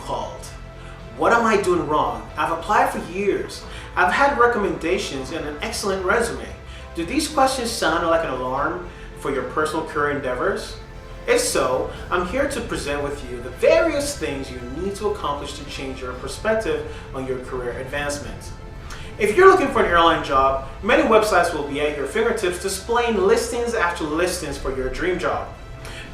called. What am I doing wrong? I've applied for years. I've had recommendations and an excellent resume. Do these questions sound like an alarm for your personal career endeavors? If so, I'm here to present with you the various things you need to accomplish to change your perspective on your career advancement. If you're looking for an airline job, many websites will be at your fingertips displaying listings after listings for your dream job.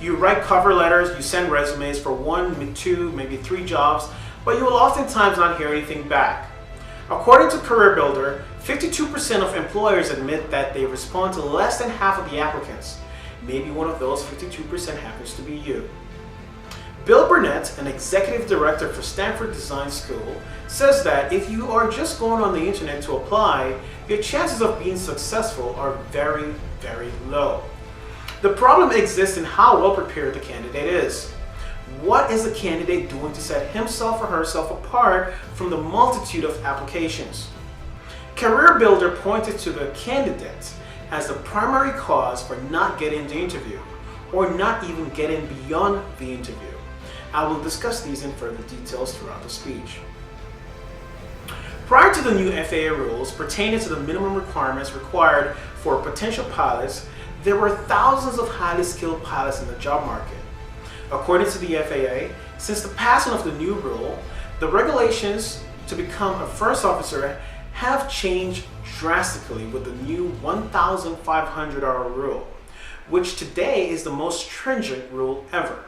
You write cover letters, you send resumes for 1, 2, maybe 3 jobs, but you will oftentimes not hear anything back. According to CareerBuilder, 52% of employers admit that they respond to less than half of the applicants. Maybe one of those 52% happens to be you. Bill Burnett, an executive director for Stanford Design School, says that if you are just going on the internet to apply, your chances of being successful are very, very low. The problem exists in how well prepared the candidate is. What is the candidate doing to set himself or herself apart from the multitude of applications? CareerBuilder pointed to the candidate as the primary cause for not getting the interview, or not even getting beyond the interview. I will discuss these in further details throughout the speech. Prior to the new FAA rules pertaining to the minimum requirements required for potential pilots, there were thousands of highly skilled pilots in the job market. According to the FAA, since the passing of the new rule, the regulations to become a first officer have changed drastically with the new 1,500-hour rule, which today is the most stringent rule ever.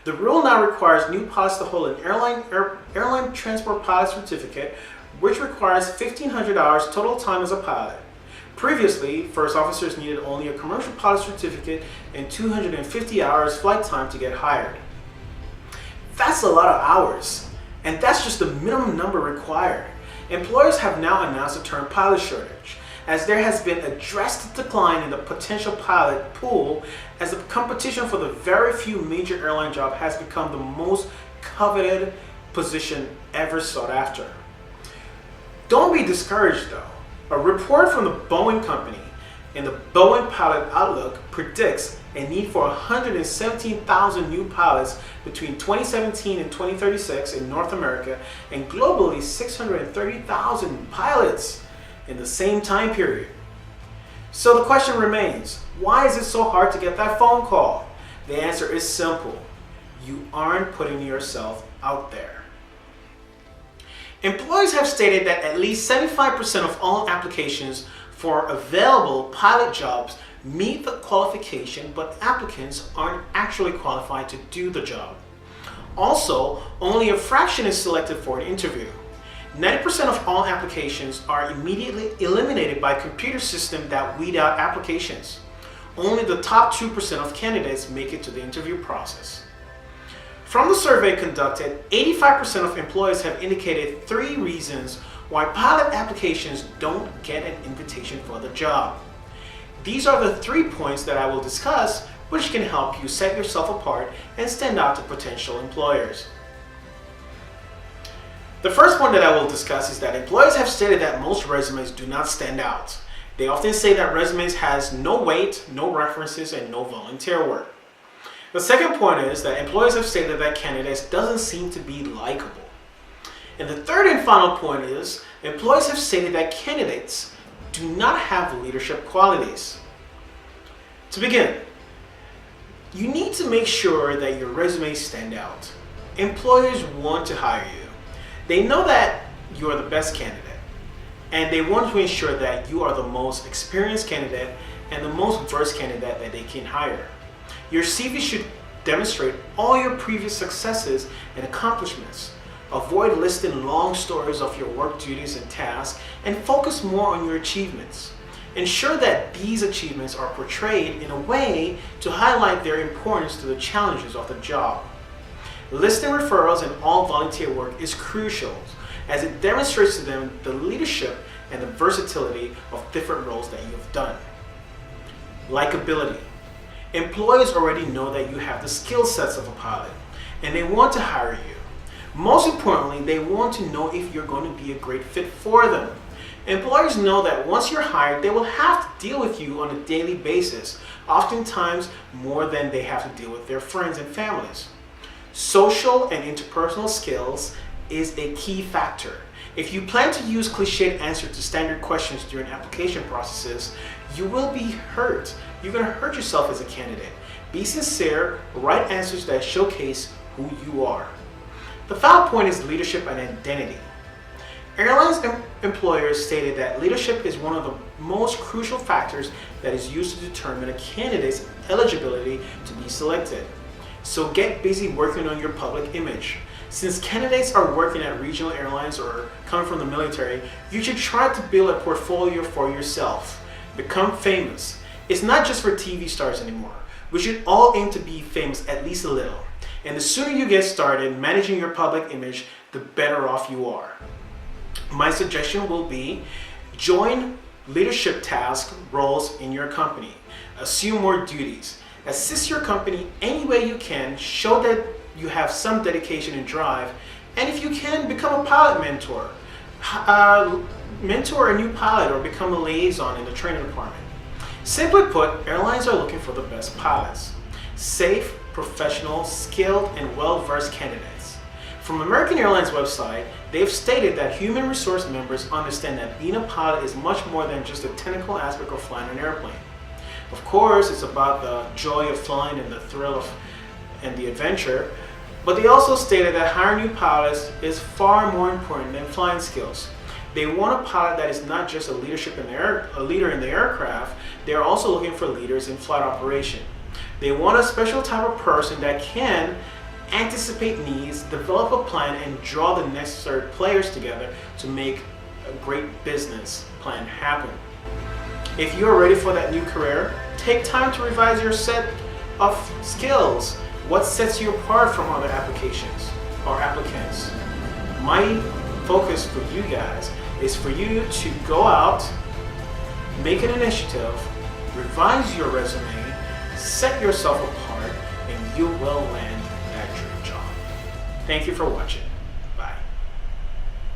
The rule now requires new pilots to hold an airline transport pilot certificate, which requires 1,500 hours total time as a pilot. Previously, first officers needed only a commercial pilot certificate and 250 hours flight time to get hired. That's a lot of hours, and that's just the minimum number required. Employers have now announced the term pilot shortage, as there has been a drastic decline in the potential pilot pool as the competition for the very few major airline jobs has become the most coveted position ever sought after. Don't be discouraged though. A report from the Boeing Company in the Boeing Pilot Outlook predicts a need for 117,000 new pilots between 2017 and 2036 in North America, and globally 630,000 pilots in the same time period. So the question remains, why is it so hard to get that phone call? The answer is simple. You aren't putting yourself out there. Employers have stated that at least 75% of all applications for available pilot jobs meet the qualification, but applicants aren't actually qualified to do the job. Also, only a fraction is selected for an interview. 90% of all applications are immediately eliminated by computer systems that weed out applications. Only the top 2% of candidates make it to the interview process. From the survey conducted, 85% of employers have indicated 3 reasons why pilot applications don't get an invitation for the job. These are the 3 points that I will discuss, which can help you set yourself apart and stand out to potential employers. The first point that I will discuss is that employers have stated that most resumes do not stand out. They often say that resumes has no weight, no references, and no volunteer work. The second point is that employers have stated that candidates doesn't seem to be likable. And the third and final point is employers have stated that candidates do not have leadership qualities. To begin, you need to make sure that your resumes stand out. Employers want to hire you. They know that you are the best candidate, and they want to ensure that you are the most experienced candidate and the most versed candidate that they can hire. Your CV should demonstrate all your previous successes and accomplishments. Avoid listing long stories of your work duties and tasks, and focus more on your achievements. Ensure that these achievements are portrayed in a way to highlight their importance to the challenges of the job. Listing referrals and all volunteer work is crucial, as it demonstrates to them the leadership and the versatility of different roles that you have done. Likability. Employers already know that you have the skill sets of a pilot, and they want to hire you. Most importantly, they want to know if you're going to be a great fit for them. Employers know that once you're hired, they will have to deal with you on a daily basis, oftentimes more than they have to deal with their friends and families. Social and interpersonal skills is a key factor. If you plan to use cliched answers to standard questions during application processes, you will be hurt. You're going to hurt yourself as a candidate. Be sincere, write answers that showcase who you are. The final point is leadership and identity. Airlines employers stated that leadership is one of the most crucial factors that is used to determine a candidate's eligibility to be selected. So get busy working on your public image. Since candidates are working at regional airlines or coming from the military, you should try to build a portfolio for yourself. Become famous. It's not just for TV stars anymore. We should all aim to be famous at least a little. And the sooner you get started managing your public image, the better off you are. My suggestion will be join leadership task roles in your company. Assume more duties. Assist your company any way you can. Show that you have some dedication and drive. And if you can, become a pilot mentor. Mentor a new pilot or become a liaison in the training department. Simply put, airlines are looking for the best pilots. Safe, professional, skilled, and well-versed candidates. From American Airlines website, they've stated that human resource members understand that being a pilot is much more than just a technical aspect of flying an airplane. Of course, it's about the joy of flying and the thrill and the adventure, but they also stated that hiring new pilots is far more important than flying skills. They want a pilot that is not just a leader in the aircraft, they are also looking for leaders in flight operation. They want a special type of person that can anticipate needs, develop a plan, and draw the necessary players together to make a great business plan happen. If you are ready for that new career, take time to revise your set of skills. What sets you apart from other applications or applicants? My focus for you guys is for you to go out, make an initiative, revise your resume, set yourself apart, and you will land that dream job. Thank you for watching.